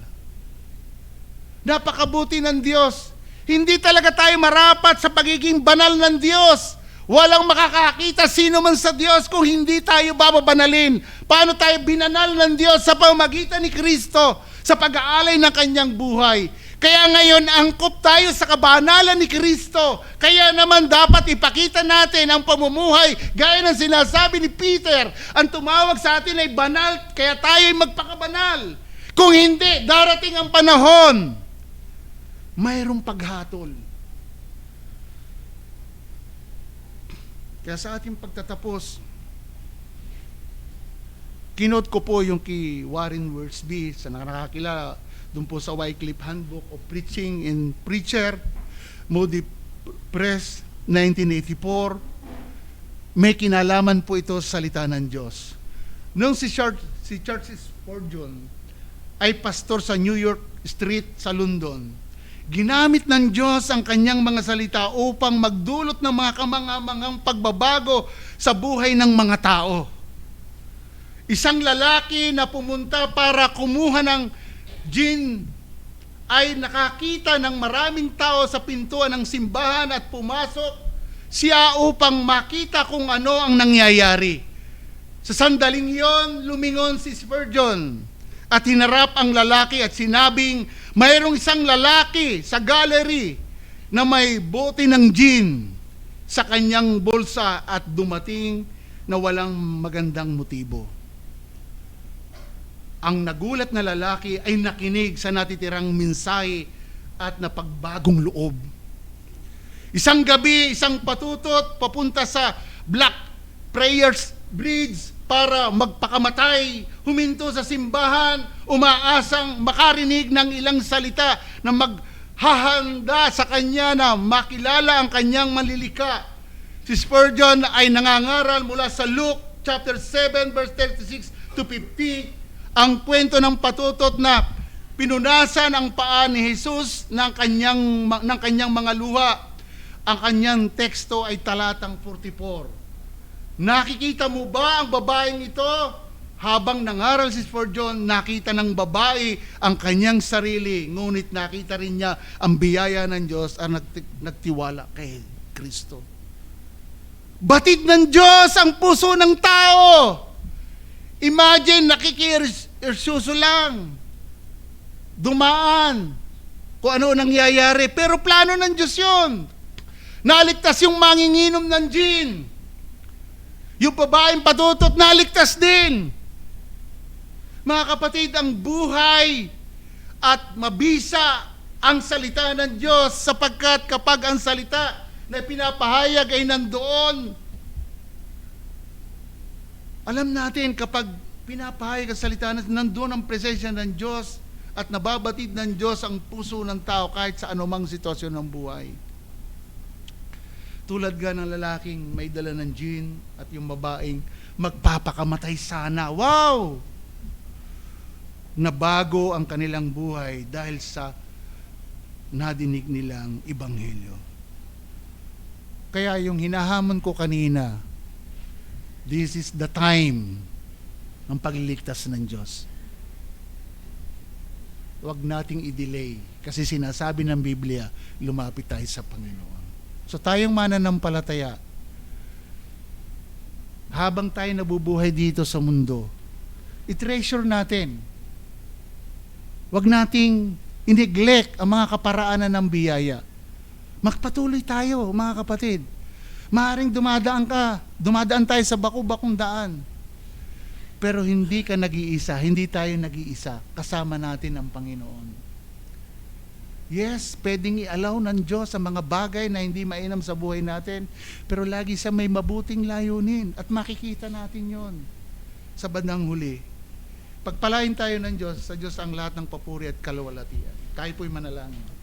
Napakabuti ng Diyos. Hindi talaga tayo marapat sa pagiging banal ng Diyos. Walang makakakita sino man sa Diyos kung hindi tayo bababanalin. Paano tayo binanal ng Diyos? Sa pamamagitan ni Kristo, sa pag-aalay ng kanyang buhay. Kaya ngayon, angkop tayo sa kabanalan ni Kristo. Kaya naman dapat ipakita natin ang pamumuhay. Gaya ng sinasabi ni Peter, ang tumawag sa atin ay banal, kaya tayo ay magpakabanal. Kung hindi, darating ang panahon, mayroong paghatol. Kaya sa ating pagtatapos, kinote ko po yung kay Warren Wiersbe, sa nakakakilala, doon po sa Wycliffe Handbook of Preaching and Preacher, Moody Press, 1984. May kinalaman po ito sa salita ng Diyos. Nung si Charles Spurgeon ay pastor sa New York Street sa London, ginamit ng Diyos ang kanyang mga salita upang magdulot ng mga kamangamangang pagbabago sa buhay ng mga tao. Isang lalaki na pumunta para kumuha ng gin ay nakakita ng maraming tao sa pintuan ng simbahan at pumasok siya upang makita kung ano ang nangyayari. Sa sandaling yon, lumingon si Spurgeon at hinarap ang lalaki at sinabing, mayroong isang lalaki sa gallery na may bote ng gin sa kanyang bulsa at dumating na walang magandang motibo. Ang nagulat na lalaki ay nakinig sa natitirang mensahe at napagbagong loob. Isang gabi, isang patutot papunta sa Black Prayers Bridge para magpakamatay, huminto sa simbahan, umaasang makarinig ng ilang salita na maghahanda sa kanya na makilala ang kanyang manlilika. Si Spurgeon ay nangangaral mula sa Luke chapter 7 verse 36 to 50 ang kwento ng patutot na pinunasan ang paa ni Jesus ng kanyang mga luha. Ang kanyang teksto ay talatang 44. Nakikita mo ba ang babaeng ito? Habang nangaral si Spurgeon, nakita ng babae ang kanyang sarili, ngunit nakita rin niya ang biyaya ng Diyos at nagtiwala kay Kristo. Batid ng Diyos ang puso ng tao. Imagine, nakikirsuso lang. Dumaan. Kung ano nangyayari. Pero plano ng Diyos yun. Naligtas yung manginginom ng gin. Yung babaeng patutot, naligtas din. Mga kapatid, ang buhay at mabisa ang salita ng Diyos sapagkat kapag ang salita na pinapahayag ay nandoon, alam natin kapag pinapahayag ang salita na nandoon ang presensya ng Diyos at nababatid ng Diyos ang puso ng tao kahit sa anumang sitwasyon ng buhay. Tulad nga ng lalaking may dala ng gin at yung babaeng magpapakamatay sana. Wow! Nabago ang kanilang buhay dahil sa nadinig nilang ebanghelyo. Kaya yung hinahamon ko kanina, this is the time ng pagliligtas ng Diyos. Huwag nating i-delay kasi sinasabi ng Biblia, lumapit tayo sa Panginoon. So tayong mananampalataya, habang tayo nabubuhay dito sa mundo, i-treasure natin. Huwag nating i-neglect ang mga kaparaanan ng biyaya. Magpatuloy tayo, mga kapatid. Maaaring dumadaan tayo sa baku-bakong daan. Pero hindi ka nag-iisa, hindi tayo nag-iisa. Kasama natin ang Panginoon. Yes, pwedeng i-allow ng Diyos ang mga bagay na hindi mainam sa buhay natin, pero lagi sa may mabuting layunin at makikita natin yon sa bandang huli. Pagpalain tayo ng Diyos, sa Diyos ang lahat ng papuri at kaluwalhatian. Tayo po'y manalangin.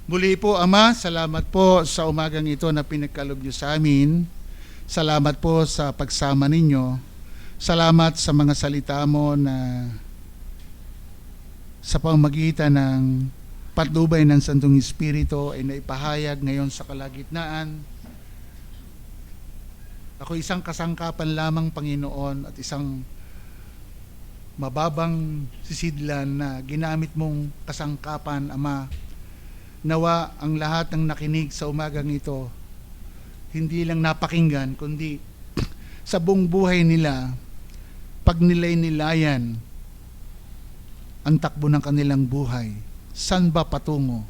Muli po, Ama, salamat po sa umagang ito na pinagkaloob niyo sa amin. Salamat po sa pagsama ninyo. Salamat sa mga salita mo na sa pamamagitan ng patnubay ng Santong Espiritu ay naipahayag ngayon sa kalagitnaan. Ako isang kasangkapan lamang, Panginoon, at isang mababang sisidlan na ginamit mong kasangkapan, Ama. Nawa ang lahat ng nakinig sa umagang ito, hindi lang napakinggan, kundi sa buong buhay nila, pag nilay-nilayan ang takbo ng kanilang buhay, saan ba patungo?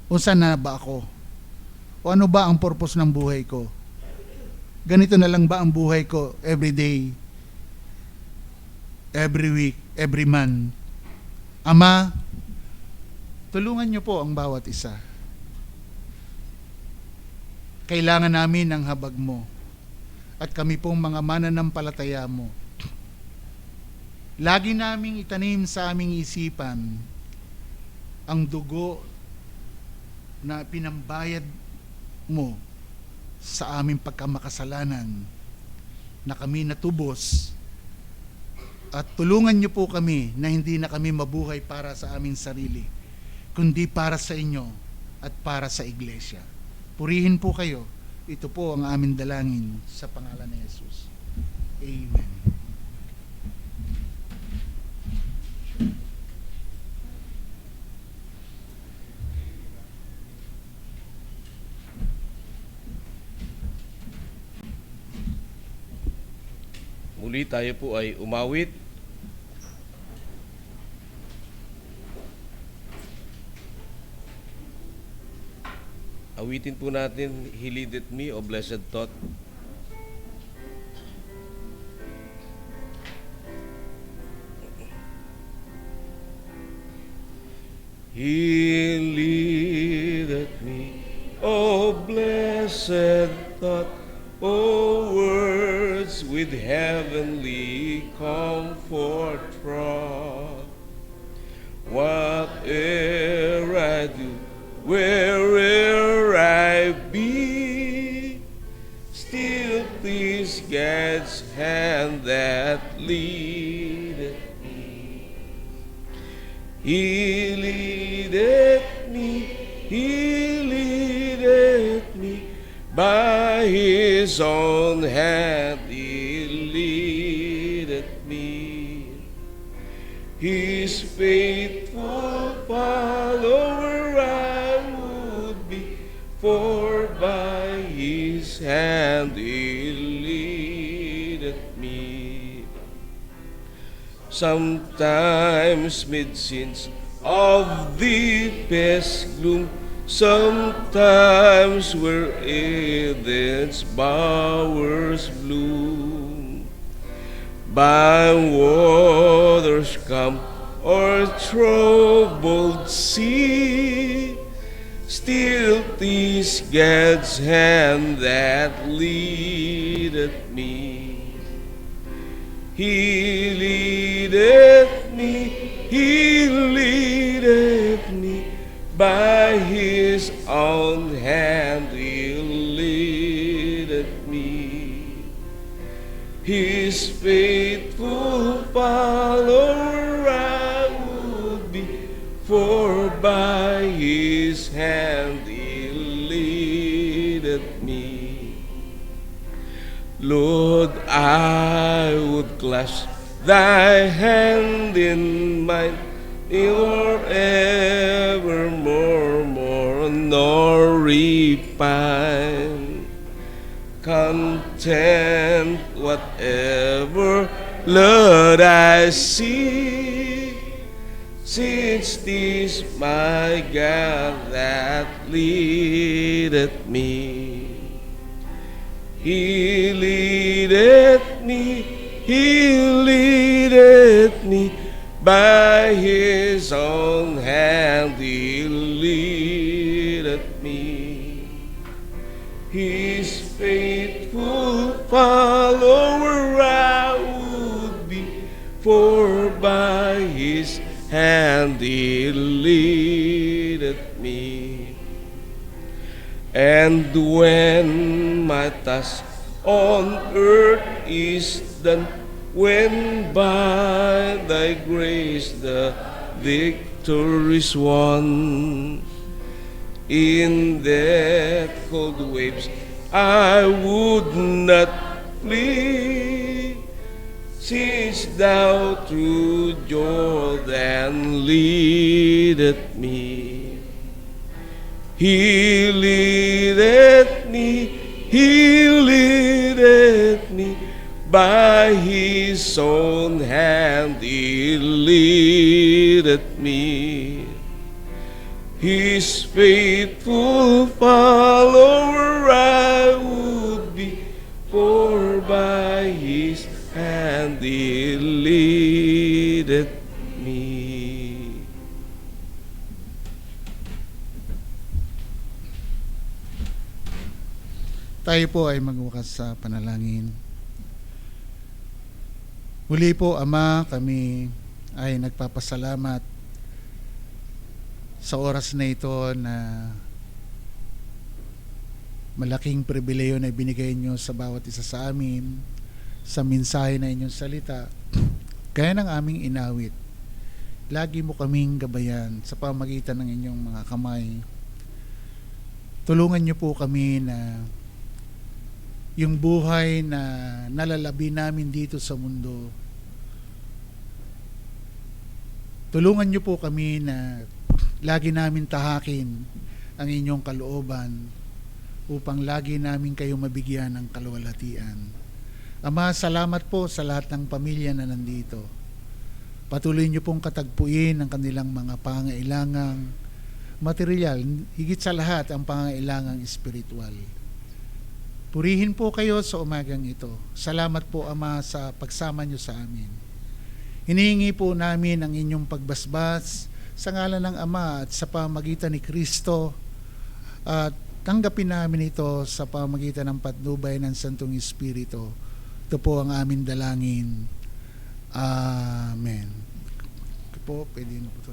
O saan na ba ako? O ano ba ang purpose ng buhay ko? Ganito na lang ba ang buhay ko every day, every week, every month? Ama, tulungan niyo po ang bawat isa. Kailangan namin ng habag mo at kami pong mga mananampalataya mo. Lagi naming itanim sa aming isipan ang dugo na pinambayad mo sa aming pagkamakasalanan na kami natubos, at tulungan niyo po kami na hindi na kami mabuhay para sa aming sarili, kundi para sa inyo at para sa iglesia. Purihin po kayo. Ito po ang aming dalangin sa pangalan ni Jesus. Amen. Muli tayo po ay umawit. Awitin po natin, He leadeth me, O blessed thought. He leadeth me, O blessed thought, O words with heavenly comfort fraught. Whate'er I do, where'er I be, still 'tis God's hand that leadeth me. He leadeth me by His own hand. He leadeth me. His faithful follower I would be, for by His hand He leadeth me. Sometimes mid scenes of deepest gloom, sometimes where Eden's bowers bloom, by waters calm or troubled sea, still 'tis God's hand that leadeth me. He leadeth me by His own hand. He leadeth me. His faithful follower I would be, for by His hand He leadeth me. Lord, I would clasp Thy hand in mine, nor evermore nor repine, content whatever Lord I see, since 'tis my God that leadeth me. He leadeth me by His own hand. He leadeth me. His faithful follower I would be, for by His hand He leadeth me. And when my task on earth is done, when by Thy grace the victory is won, in death cold waves I would not flee, since Thou through Jordan leadeth me. He leadeth me by His own hand. He leadeth me. His faithful follower I would be, for by His hand He leadeth me. Tayo po ay magwakas sa panalangin. Muli po, Ama, kami ay nagpapasalamat sa oras na ito na malaking pribileyo na ibinigay niyo sa bawat isa sa amin, sa mensahe na inyong salita, gaya ng aming inawit. Lagi mo kaming gabayan sa pamagitan ng inyong mga kamay. Tulungan niyo po kami na yung buhay na nalalabi namin dito sa mundo, tulungan niyo po kami na lagi namin tahakin ang inyong kalooban upang lagi namin kayo mabigyan ng kaluwalhatian. Ama, salamat po sa lahat ng pamilya na nandito. Patuloy niyo pong katagpuin ang kanilang mga pangailangang material, higit sa lahat ang pangailangang espiritual. Purihin po kayo sa umagang ito. Salamat po, Ama, sa pagsama niyo sa amin. Hinihingi po namin ang inyong pagbasbas sa ngalan ng Ama at sa pamagitan ni Kristo, at tanggapin namin ito sa pamagitan ng patnubay ng Santong Espiritu. Ito po ang aming dalangin. Amen. Ito po, pwede na po ito.